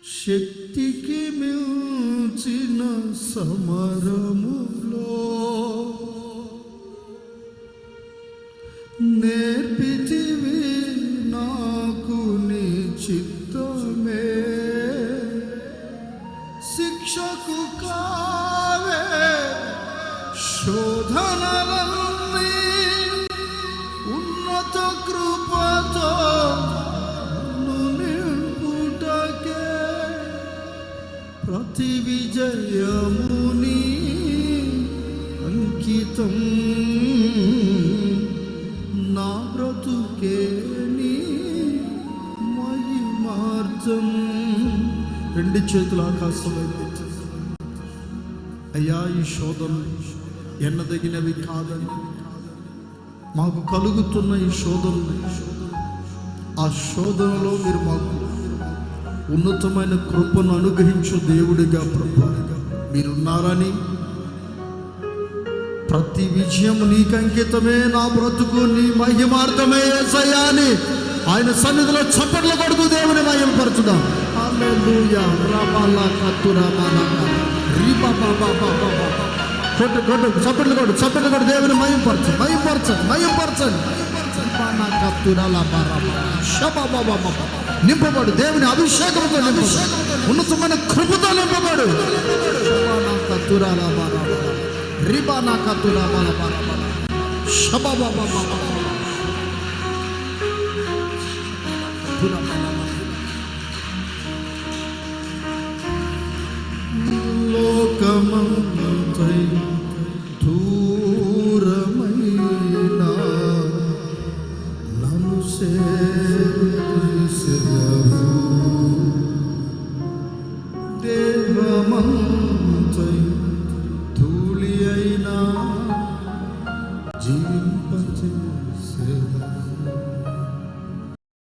శక్తికి మించిన సమరములో నేర్పితివి నాకు నీ చిత్తమే. శిక్షకు కావే శోధనలన్నీ ఉన్నత కృపతో నింపుటకే. ప్రతి విజయముని అంకితం నా బ్రతుకే నీ మహిమార్థం. రెండు చేతుల ఆకాశం వైపు అయ్యా, ఈ శోధనలు ఎన్నదగినవి కాదని, మాకు కలుగుతున్న ఈ శోధనలు, ఆ శోధనలో మీరు మాకు ఉన్నతమైన కృపను అనుగ్రహించు దేవుడిగా ప్రభువుగా మీరున్నారని, ప్రతి విజయం నీకు అంకితమే, నా బ్రతుకు నీ మహిమార్థమే యేసయ్యా అని ఆయన సన్నిధిలో చప్పట్లు కొడుతూ దేవుని మహిమపరచుదాం. హల్లెలూయా. రబాలా కతురా బాలాకా రిబా బాబా బాబా బాబా. కొట్టు కొట్టు చప్పట్లు కొట్టు, చప్పట్లు కొట్టు, దేవుని మహిమపరచండి, మహిమపరచండి, మహిమపరచండి. బానా కతురా లా బారా షబా బాబా బాబా. నింపబడు, దేవుని అభిషేకంతో నింపబడు, ఉన్నతమైన కృపతో నింపబడు. బానా కతురా లా బారా రిబా నా కతురా బాలా బారా షబా బాబా బాబా. లోకమంతై దూరమైనా నన్ను సేవించెదవు. దేహమంతై